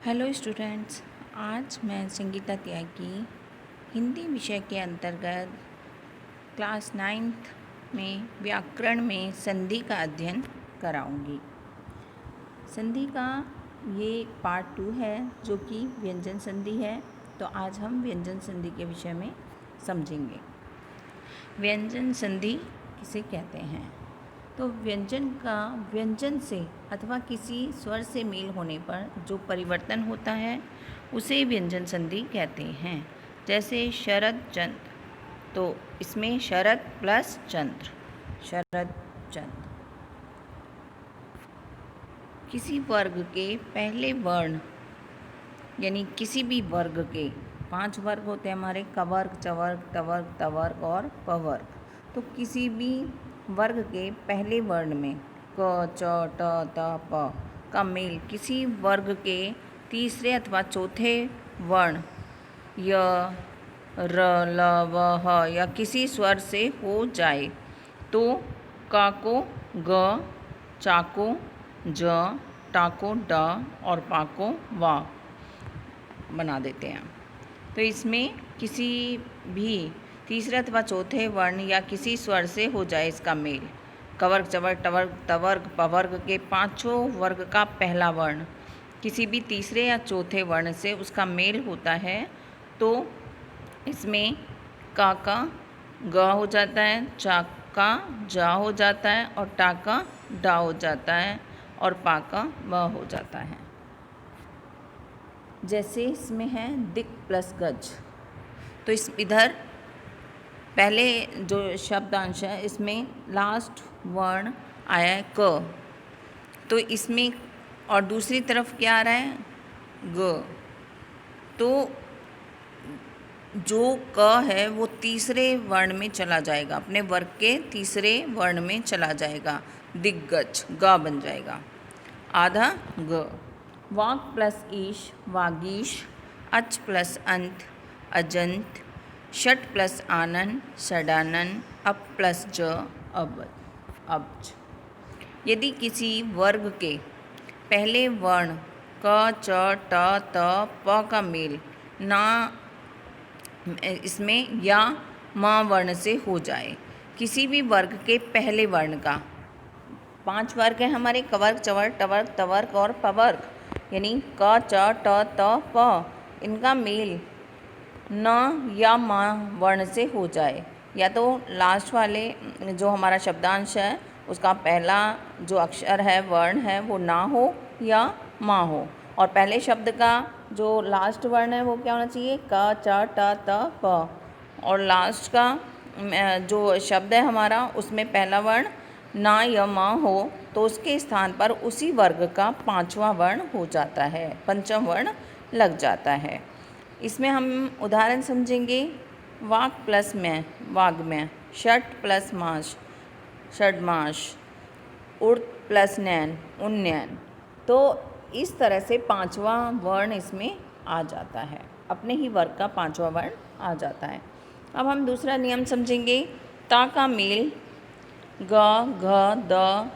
Hello students, आज मैं संगीता त्यागी हिंदी विषय के अंतर्गत क्लास 9th में व्याकरण में संधि का अध्ययन कराऊंगी। संधि का ये पार्ट 2 है जो कि व्यंजन संधि है। तो आज हम व्यंजन संधि के विषय में समझेंगे। व्यंजन संधि किसे कहते हैं? तो व्यंजन का व्यंजन से अथवा किसी स्वर से मेल होने पर जो परिवर्तन होता है उसे व्यंजन संधि कहते हैं। जैसे शरद चंद्र, तो इसमें शरद प्लस चंद्र, शरद चंद्र। किसी वर्ग के पहले वर्ण यानी किसी भी वर्ग के 5 वर्ग होते हैं हमारे, कवर्ग, चवर्ग, टवर्ग, तवर्ग और पवर्ग। तो किसी भी वर्ग के पहले वर्ण में क, च, ट, त, प का मेल किसी वर्ग के तीसरे अथवा चौथे वर्ण य, र, ल, व, ह या किसी स्वर से हो जाए तो का को ग, चा को ज, टा को ड और पा को वा बना देते हैं। तो इसमें किसी भी तीसरे अथवा चौथे वर्ण या किसी स्वर से हो जाए इसका मेल। कवर्ग, चवर्ग, टवर्ग, तवर्ग, पवर्ग के पांचों वर्ग का पहला वर्ण किसी भी तीसरे या चौथे वर्ण से उसका मेल होता है तो इसमें का ग हो जाता है, चा का जा हो जाता है और टा का डा हो जाता है और पा का व हो जाता है। जैसे इसमें है दिक् प्लस गज, तो इधर पहले जो शब्दांश है इसमें लास्ट वर्ण आया है क, तो इसमें और दूसरी तरफ क्या आ रहा है ग, तो जो क है वो तीसरे वर्ण में चला जाएगा, अपने वर्ग के तीसरे वर्ण में चला जाएगा, दिग्गज ग बन जाएगा, आधा ग। वाग प्लस ईश, वागीश। अच प्लस अंत, अजंत। षट प्लस आनन, षडानन। अप प्लस ज, अब्ज। यदि किसी वर्ग के पहले वर्ण क, च, ट, त, प का मेल ना इसमें या म वर्ण से हो जाए, किसी भी वर्ग के पहले वर्ण का, 5 वर्ग हैं हमारे, कवर्ग, चवर्ग, टवर्ग, तवर्ग और पवर्ग, यानी क, च, ट, त, प, इनका मेल न या म वर्ण से हो जाए, या तो लास्ट वाले जो हमारा शब्दांश है उसका पहला जो अक्षर है वर्ण है वो ना हो या मा हो, और पहले शब्द का जो लास्ट वर्ण है वो क्या होना चाहिए क, च, ट, त, प, और लास्ट का जो शब्द है हमारा उसमें पहला वर्ण ना या मा हो तो उसके स्थान पर उसी वर्ग का 5वां वर्ण हो जाता है, पंचम वर्ण लग जाता है। इसमें हम उदाहरण समझेंगे। वाक प्लस में, वाग्मय। षट प्लस माश, षड्माश। उर्त प्लस नैन, उन्नयन। तो इस तरह से 5वां वर्ण इसमें आ जाता है, अपने ही वर्ग का 5वां वर्ण आ जाता है। अब हम दूसरा नियम समझेंगे। ता का मेल ग, घ, द,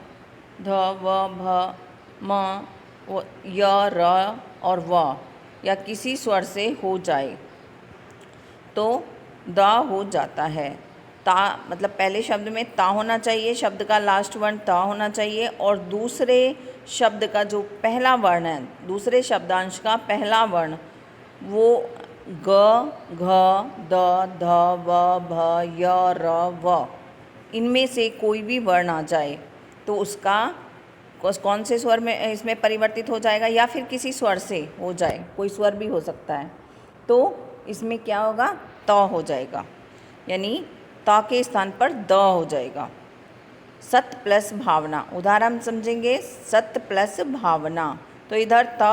ध, व, भ, म, य, र और व या किसी स्वर से हो जाए तो द हो जाता है। ता मतलब पहले शब्द में ता होना चाहिए, शब्द का लास्ट वर्ण ता होना चाहिए, और दूसरे शब्द का जो पहला वर्ण है, दूसरे शब्दांश का पहला वर्ण वो ग, घ, द, ध, व, भ, य, र, व, इनमें से कोई भी वर्ण आ जाए तो उसका कौन से स्वर में इसमें परिवर्तित हो जाएगा, या फिर किसी स्वर से हो जाए, कोई स्वर भी हो सकता है, तो इसमें क्या होगा त हो जाएगा, यानी त के स्थान पर द हो जाएगा। सत प्लस भावना, उदाहरण समझेंगे। सत प्लस भावना, तो इधर त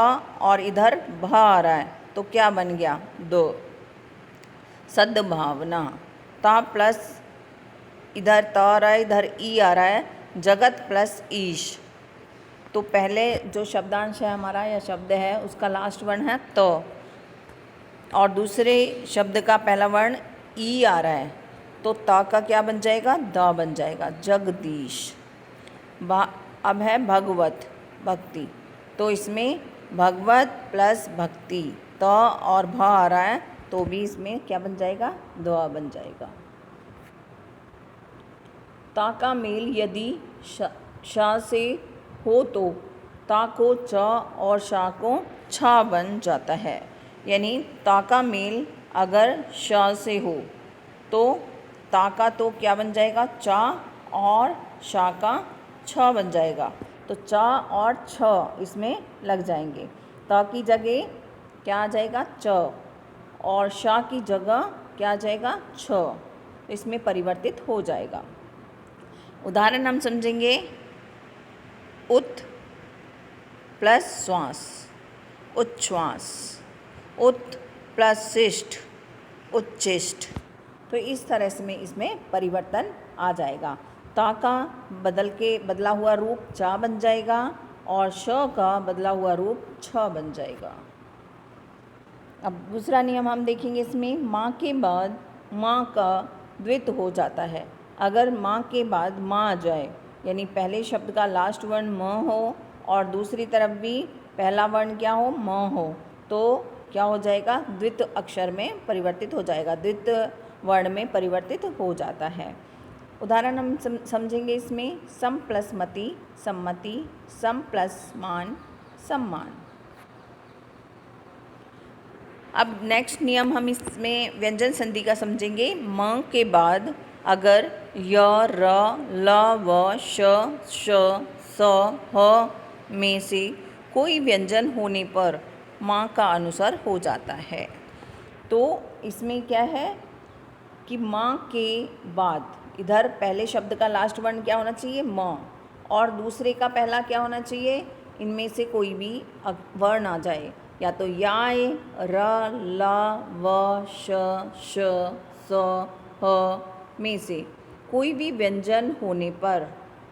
और इधर भ आ रहा है तो क्या बन गया दो, सद्भावना। ता प्लस इधर त आ रहा है, इधर ई आ रहा है, जगत प्लस ईश, तो पहले जो शब्दांश है हमारा या शब्द है उसका लास्ट वर्ण है तो, और दूसरे शब्द का पहला वर्ण ई आ रहा है तो ता का क्या बन जाएगा द बन जाएगा, जगदीश। अब है भगवत, भक्ति, तो इसमें भगवत प्लस भक्ति, त और भ आ रहा है तो भी इसमें क्या बन जाएगा, द बन जाएगा। ता का मेल यदि श से हो तो ता को च और शा को छ बन जाता है। यानी ता का मेल अगर श से हो तो ता का तो क्या बन जाएगा, चा और शा का छ बन जाएगा। तो चा और छ इसमें लग जाएंगे। ता की जगह क्या आ जाएगा, च, और शा की जगह क्या आ जाएगा, छ। इसमें परिवर्तित हो जाएगा। उदाहरण हम समझेंगे। उत प्लस श्वास, उच्छ्वास। उत प्लस शिष्ट, उच्छिष्ट। तो इस तरह से इसमें परिवर्तन आ जाएगा। ता का बदला हुआ रूप चा बन जाएगा और श का बदला हुआ रूप छ बन जाएगा। अब दूसरा नियम हम देखेंगे। इसमें माँ के बाद माँ का द्वित हो जाता है। अगर माँ के बाद माँ आ जाए, यानी पहले शब्द का लास्ट वर्ण म हो और दूसरी तरफ भी पहला वर्ण क्या हो, म हो, तो क्या हो जाएगा, द्वित अक्षर में परिवर्तित हो जाएगा, द्वित वर्ण में परिवर्तित हो जाता है। उदाहरण हम समझेंगे। इसमें सम प्लस मति, सम्मति। सम प्लस मान, सम्मान। अब नेक्स्ट नियम हम इसमें व्यंजन संधि का समझेंगे। म के बाद अगर य, र, ल, व, श, स, ह में से कोई व्यंजन होने पर माँ का अनुस्वर हो जाता है। तो इसमें क्या है कि माँ के बाद इधर पहले शब्द का लास्ट वर्ण क्या होना चाहिए, म, और दूसरे का पहला क्या होना चाहिए, इनमें से कोई भी वर्ण आ जाए, या तो याय, र, ल, व, श, स, ह में से कोई भी व्यंजन होने पर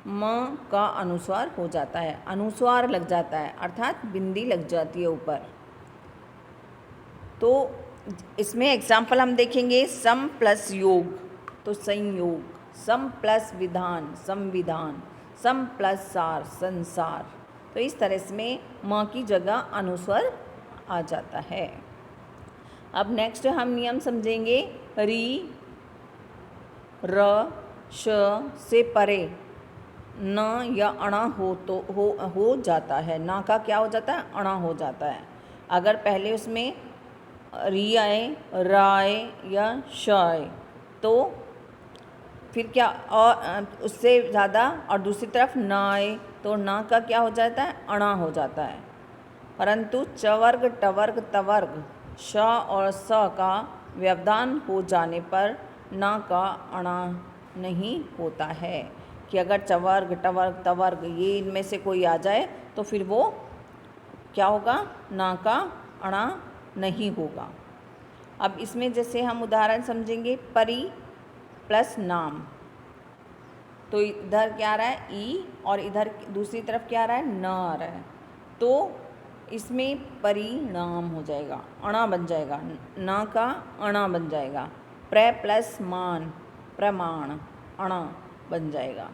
म का अनुस्वार हो जाता है, अनुस्वार लग जाता है, अर्थात बिंदी लग जाती है ऊपर। तो इसमें एग्जाम्पल हम देखेंगे। सम प्लस योग तो संयोग, सम प्लस विधान संविधान, सम प्लस सार संसार। तो इस तरह से म की जगह अनुस्वर आ जाता है। अब नेक्स्ट हम नियम समझेंगे। री, र, श से परे न या अणा हो जाता है। ना का क्या हो जाता है, अणा हो जाता है। अगर पहले उसमें री आए, र आए या श आए तो फिर क्या, और उससे ज़्यादा और दूसरी तरफ न आए तो ना का क्या हो जाता है, अणा हो जाता है। परंतु चवर्ग, टवर्ग, तवर्ग, श और स का व्यवधान हो जाने पर ना का अणा नहीं होता है। कि अगर चवर्ग, टवर्ग, तवर्ग ये इनमें से कोई आ जाए तो फिर वो क्या होगा, ना का अणा नहीं होगा। अब इसमें जैसे हम उदाहरण समझेंगे। परी प्लस नाम, तो इधर क्या आ रहा है, ई, और इधर दूसरी तरफ क्या आ रहा है, न आ रहा है। तो इसमें परिणाम हो जाएगा, अणा बन जाएगा, ना का अणा बन जाएगा। प्र प्लस मान, प्रमाण, अणा बन जाएगा।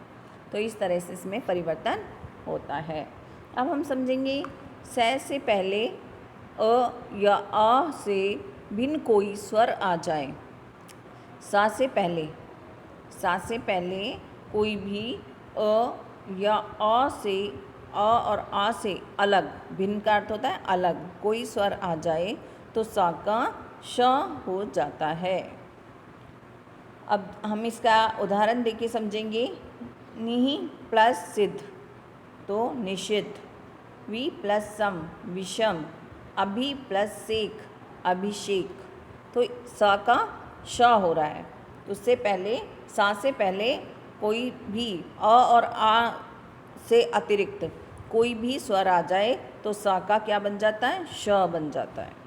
तो इस तरह से इसमें परिवर्तन होता है। अब हम समझेंगे। से पहले अ या आ से भिन्न कोई स्वर आ जाए। सा से पहले कोई भी अ या आ से, अ और आ से अलग, भिन्न का अर्थ होता है अलग, कोई स्वर आ जाए तो सा का श हो जाता है। अब हम इसका उदाहरण देके समझेंगे। निहि प्लस सिद्ध तो निषिद्ध। वि प्लस सम, विषम। अभि प्लस सेक, अभिषेक। तो सा का श हो रहा है। उससे पहले, सा से पहले कोई भी अ और आ से अतिरिक्त कोई भी स्वर आ जाए तो सा का क्या बन जाता है, श बन जाता है।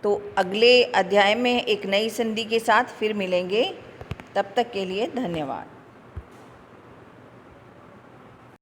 तो अगले अध्याय में एक नई संधि के साथ फिर मिलेंगे। तब तक के लिए धन्यवाद।